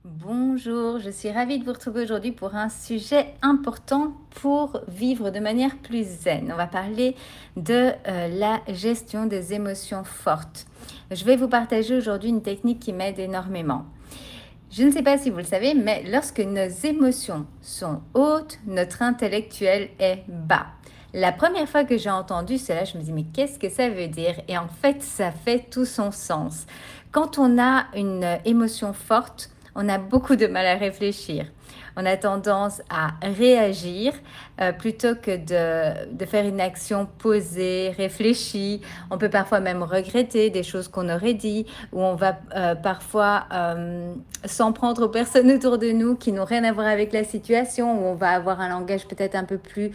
Bonjour, je suis ravie de vous retrouver aujourd'hui pour un sujet important pour vivre de manière plus zen. On va parler de la gestion des émotions fortes. Je vais vous partager aujourd'hui une technique qui m'aide énormément. Je ne sais pas si vous le savez, mais lorsque nos émotions sont hautes, notre intellectuel est bas. La première fois que j'ai entendu cela, je me dis mais qu'est-ce que ça veut dire? Et en fait, ça fait tout son sens. Quand on a une émotion forte, on a beaucoup de mal à réfléchir. On a tendance à réagir plutôt que de faire une action posée, réfléchie. On peut parfois même regretter des choses qu'on aurait dit, ou on va parfois s'en prendre aux personnes autour de nous qui n'ont rien à voir avec la situation, où on va avoir un langage peut-être un peu plus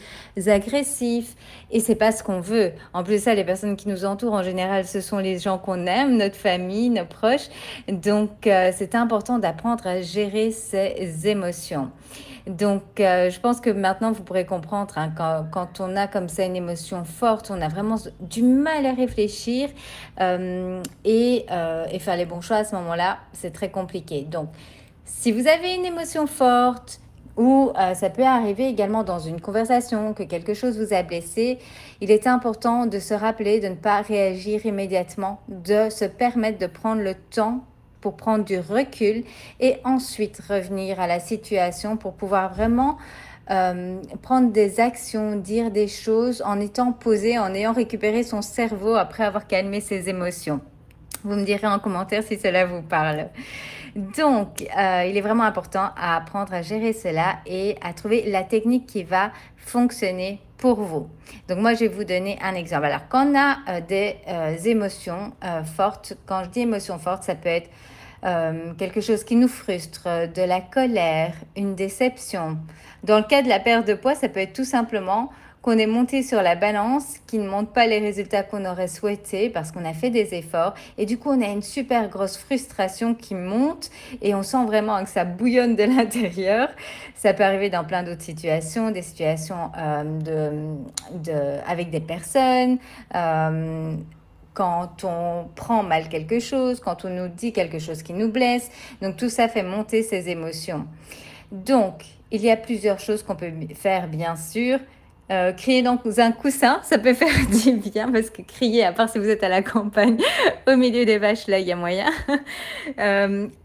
agressif, et c'est pas ce qu'on veut. En plus de ça, les personnes qui nous entourent, en général, ce sont les gens qu'on aime, notre famille, nos proches. Donc, c'est important d'apprendre à gérer ses émotions. Donc, je pense que maintenant, vous pourrez comprendre, hein, quand on a comme ça une émotion forte, on a vraiment du mal à réfléchir et faire les bons choix à ce moment-là, c'est très compliqué. Donc, si vous avez une émotion forte, ou ça peut arriver également dans une conversation que quelque chose vous a blessé, il est important de se rappeler de ne pas réagir immédiatement, de se permettre de prendre le temps pour prendre du recul et ensuite revenir à la situation pour pouvoir vraiment prendre des actions, dire des choses en étant posé, en ayant récupéré son cerveau après avoir calmé ses émotions. Vous me direz en commentaire si cela vous parle. Donc, il est vraiment important à apprendre à gérer cela et à trouver la technique qui va fonctionner pour vous. Donc, moi, je vais vous donner un exemple. Alors, quand on a des émotions fortes, quand je dis émotions fortes, ça peut être quelque chose qui nous frustre, de la colère, une déception. Dans le cas de la perte de poids, ça peut être tout simplement qu'on est monté sur la balance, qui ne montre pas les résultats qu'on aurait souhaité parce qu'on a fait des efforts. Et du coup, on a une super grosse frustration qui monte et on sent vraiment que ça bouillonne de l'intérieur. Ça peut arriver dans plein d'autres situations, des situations avec des personnes. Quand on prend mal quelque chose, quand on nous dit quelque chose qui nous blesse. Donc tout ça fait monter ces émotions. Donc, il y a plusieurs choses qu'on peut faire, bien sûr. Crier dans un coussin, ça peut faire du bien parce que crier, à part si vous êtes à la campagne, au milieu des vaches, là, il y a moyen.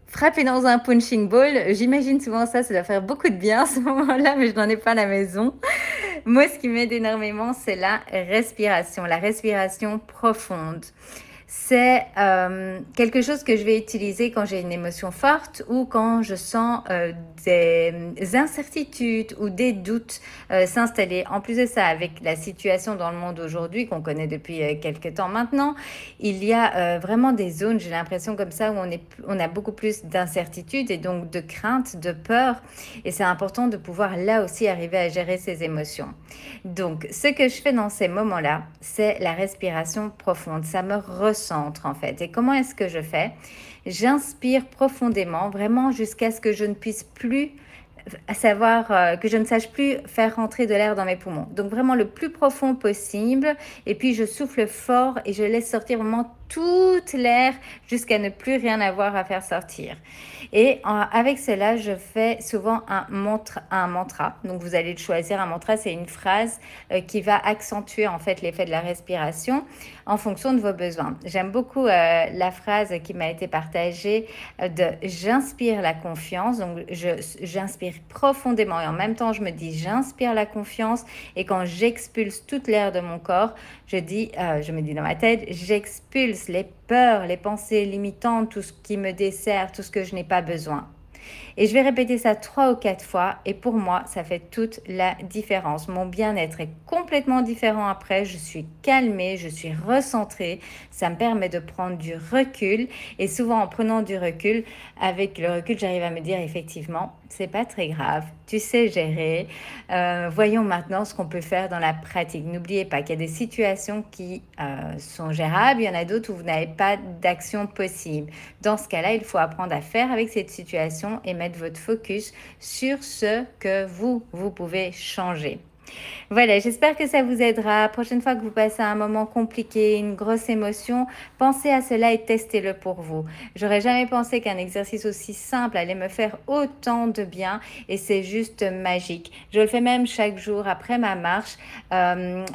Frapper dans un punching ball, j'imagine souvent ça, ça doit faire beaucoup de bien à ce moment-là, mais je n'en ai pas à la maison. Moi, ce qui m'aide énormément, c'est la respiration profonde. C'est quelque chose que je vais utiliser quand j'ai une émotion forte ou quand je sens des incertitudes ou des doutes s'installer. En plus de ça, avec la situation dans le monde aujourd'hui qu'on connaît depuis quelques temps maintenant, il y a vraiment des zones, j'ai l'impression comme ça, où on a beaucoup plus d'incertitudes et donc de crainte, de peur. Et c'est important de pouvoir là aussi arriver à gérer ses émotions. Donc, ce que je fais dans ces moments-là, c'est la respiration profonde. Ça me recentre en fait. Et comment est-ce que je fais? J'inspire profondément, vraiment jusqu'à ce que je ne puisse plus que je ne sache plus faire rentrer de l'air dans mes poumons. Donc vraiment le plus profond possible. Et puis je souffle fort et je laisse sortir vraiment toute l'air jusqu'à ne plus rien avoir à faire sortir. Et avec cela, je fais souvent un mantra. Donc vous allez choisir un mantra, c'est une phrase qui va accentuer en fait l'effet de la respiration en fonction de vos besoins. J'aime beaucoup la phrase qui m'a été partagée de j'inspire la confiance. Donc j'inspire profondément et en même temps je me dis j'inspire la confiance et quand j'expulse toute l'air de mon corps, je me dis dans ma tête, j'expulse les peurs, les pensées limitantes, tout ce qui me dessert, tout ce que je n'ai pas besoin. Et je vais répéter ça 3 ou 4 fois et pour moi, ça fait toute la différence. Mon bien-être est complètement différent après. Je suis calmée, je suis recentrée. Ça me permet de prendre du recul et souvent en prenant du recul, avec le recul, j'arrive à me dire effectivement, c'est pas très grave. Tu sais gérer. Voyons maintenant ce qu'on peut faire dans la pratique. N'oubliez pas qu'il y a des situations qui sont gérables. Il y en a d'autres où vous n'avez pas d'action possible. Dans ce cas-là, il faut apprendre à faire avec cette situation et mettre votre focus sur ce que vous pouvez changer. Voilà, j'espère que ça vous aidera. Prochaine fois que vous passez un moment compliqué, une grosse émotion, pensez à cela et testez-le pour vous. J'aurais jamais pensé qu'un exercice aussi simple allait me faire autant de bien et c'est juste magique. Je le fais même chaque jour après ma marche.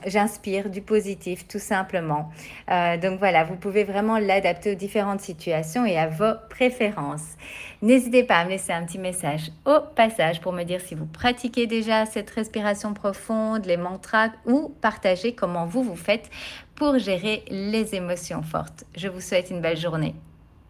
J'inspire du positif tout simplement. Donc voilà, vous pouvez vraiment l'adapter aux différentes situations et à vos préférences. N'hésitez pas à me laisser un petit message au passage pour me dire si vous pratiquez déjà cette respiration profonde, les mantras ou partager comment vous faites pour gérer les émotions fortes. Je vous souhaite une belle journée.